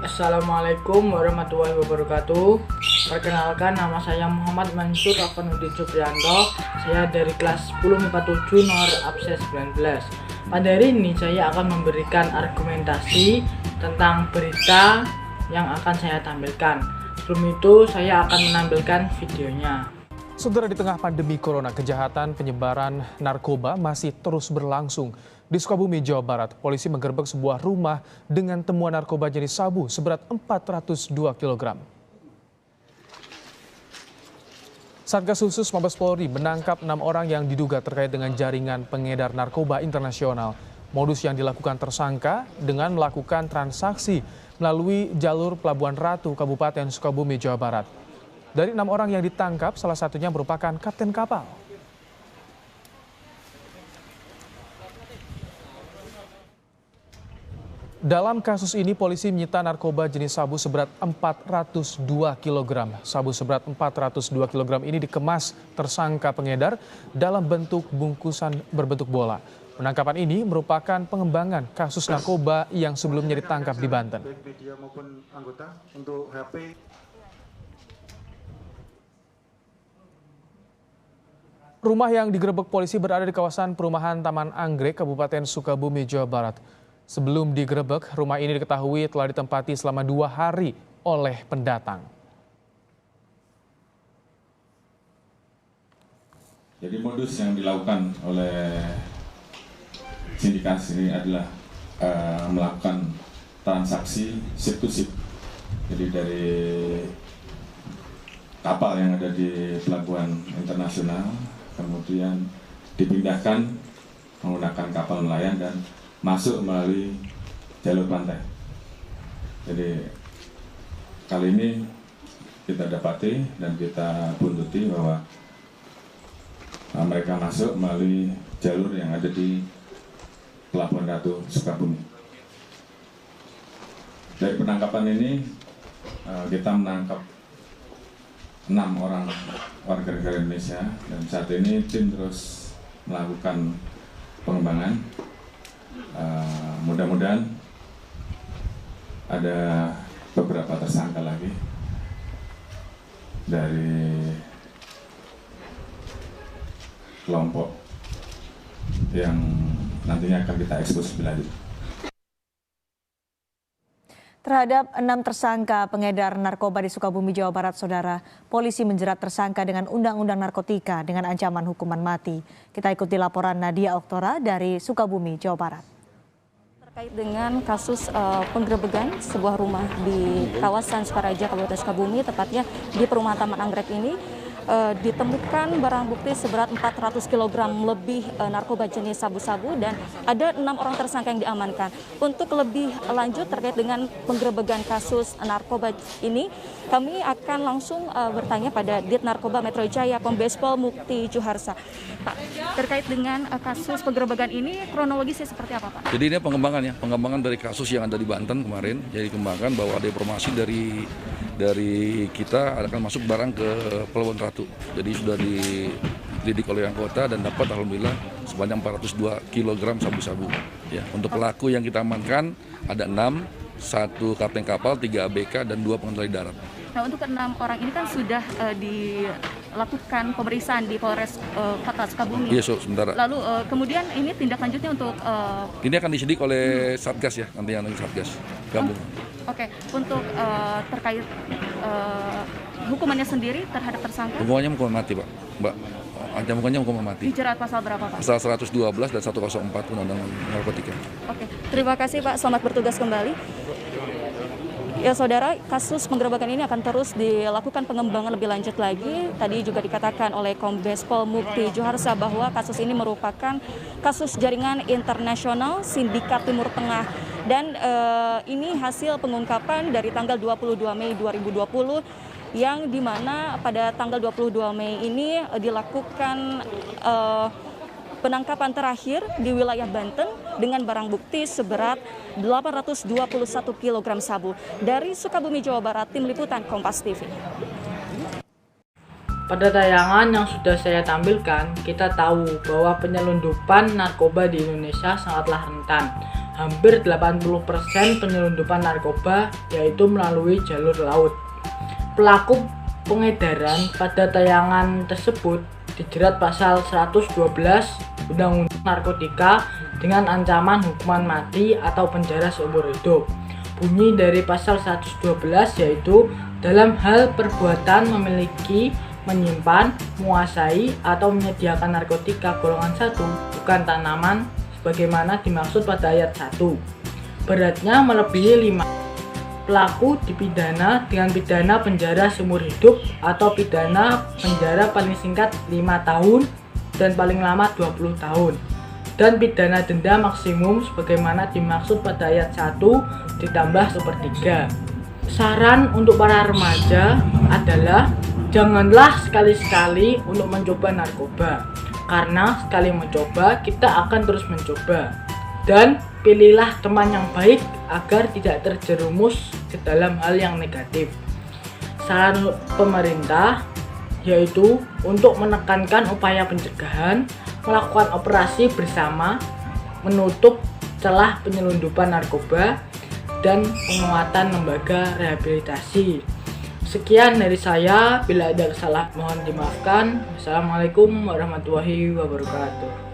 Assalamualaikum warahmatullahi wabarakatuh. Perkenalkan, nama saya Muhammad Mansur Afanuddin Supriyanto. Saya dari kelas 10 MIPA 7 nomor absen 19. Pada hari ini saya akan memberikan argumentasi tentang berita yang akan saya tampilkan. Sebelum itu saya akan menampilkan videonya. Saudara, di tengah pandemi corona, kejahatan penyebaran narkoba masih terus berlangsung. Di Sukabumi, Jawa Barat, polisi menggerebek sebuah rumah dengan temuan narkoba jenis sabu seberat 402 kg. Satgas Khusus Mabes Polri menangkap 6 orang yang diduga terkait dengan jaringan pengedar narkoba internasional. Modus yang dilakukan tersangka dengan melakukan transaksi melalui jalur Pelabuhan Ratu, Kabupaten Sukabumi, Jawa Barat. Dari 6 orang yang ditangkap, salah satunya merupakan kapten kapal. Dalam kasus ini, polisi menyita narkoba jenis sabu seberat 402 kg. Sabu seberat 402 kg ini dikemas tersangka pengedar dalam bentuk bungkusan berbentuk bola. Penangkapan ini merupakan pengembangan kasus narkoba yang sebelumnya ditangkap di Banten. Rumah yang digerebek polisi berada di kawasan perumahan Taman Anggrek, Kabupaten Sukabumi, Jawa Barat. Sebelum digerebek, rumah ini diketahui telah ditempati selama 2 hari oleh pendatang. Jadi modus yang dilakukan oleh sindikat ini adalah melakukan transaksi ship to ship. Jadi dari kapal yang ada di pelabuhan internasional, kemudian dipindahkan menggunakan kapal nelayan dan masuk melalui jalur pantai. Jadi kali ini kita dapati dan kita buntuti bahwa mereka masuk melalui jalur yang ada di Pelabuhan Ratu, Sukabumi. Dari penangkapan ini kita menangkap 6 orang warga negara Indonesia dan saat ini tim terus melakukan pengembangan. Mudah-mudahan ada beberapa tersangka lagi dari kelompok yang nantinya akan kita ekspos lebih lanjut. Terhadap 6 tersangka pengedar narkoba di Sukabumi, Jawa Barat, saudara, polisi menjerat tersangka dengan Undang-Undang Narkotika dengan ancaman hukuman mati. Kita ikuti laporan Nadia Oktora dari Sukabumi, Jawa Barat. Terkait dengan kasus penggerebekan sebuah rumah di kawasan Sukaraja, Kabupaten Sukabumi, tepatnya di perumahan Taman Anggrek ini, ditemukan barang bukti seberat 400 kg lebih narkoba jenis sabu-sabu dan ada 6 orang tersangka yang diamankan. Untuk lebih lanjut terkait dengan penggerebekan kasus narkoba ini, kami akan langsung bertanya pada Dit Narkoba Metro Jaya Kombes Pol Mukti Juharsa. Pak, terkait dengan kasus penggerebekan ini, kronologisnya seperti apa, Pak? Jadi ini pengembangan dari kasus yang ada di Banten kemarin. Jadi dikembangkan bahwa ada informasi dari kita akan masuk barang ke Pelabuhan Ratu. Jadi sudah dilidik oleh anggota dan dapat alhamdulillah sebanyak 402 kg sabu-sabu. Ya, untuk pelaku yang kita amankan ada 6, 1 kapten kapal, 3 ABK dan 2 pengendali darat. Nah, untuk ke-6 orang ini kan sudah dilakukan pemeriksaan di Polres Kota Sukabumi. Iya, sementara. Lalu kemudian ini tindak lanjutnya untuk ini akan disidik oleh Satgas ya, nanti yang Satgas gabung. Oke, untuk terkait hukumannya sendiri terhadap tersangka? Hukumannya hukuman mati, Pak. Mbak, ancamannya hukuman mati. Dijerat pasal berapa, Pak? Pasal 112 dan 104 Undang-Undang Narkotika. Oke, terima kasih Pak. Selamat bertugas kembali. Ya saudara, kasus penggerebekan ini akan terus dilakukan pengembangan lebih lanjut lagi. Tadi juga dikatakan oleh Kombes Pol Mukti Juharsa bahwa kasus ini merupakan kasus jaringan internasional sindikat Timur Tengah. Dan ini hasil pengungkapan dari tanggal 22 Mei 2020 yang dimana pada tanggal 22 Mei ini dilakukan penangkapan terakhir di wilayah Banten dengan barang bukti seberat 821 kg sabu. Dari Sukabumi, Jawa Barat, Tim Liputan Kompas TV. Pada tayangan yang sudah saya tampilkan, kita tahu bahwa penyelundupan narkoba di Indonesia sangatlah rentan. hampir 80% penyelundupan narkoba yaitu melalui jalur laut. Pelaku pengedaran pada tayangan tersebut dijerat pasal 112 Undang-Undang Narkotika dengan ancaman hukuman mati atau penjara seumur hidup. Bunyi dari pasal 112 yaitu dalam hal perbuatan memiliki, menyimpan, menguasai, atau menyediakan narkotika golongan 1 bukan tanaman sebagaimana dimaksud pada ayat 1. Beratnya melebihi 5. Pelaku dipidana dengan pidana penjara seumur hidup atau pidana penjara paling singkat 5 tahun dan paling lama 20 tahun. Dan pidana denda maksimum sebagaimana dimaksud pada ayat 1 ditambah sepertiga. Saran untuk para remaja adalah janganlah sekali-sekali untuk mencoba narkoba, karena sekali mencoba kita akan terus mencoba. Dan pilihlah teman yang baik agar tidak terjerumus ke dalam hal yang negatif. Saran pemerintah yaitu untuk menekankan upaya pencegahan, melakukan operasi bersama, menutup celah penyelundupan narkoba, dan penguatan lembaga rehabilitasi. Sekian dari saya, bila ada kesalahan mohon dimaafkan. Wassalamualaikum warahmatullahi wabarakatuh.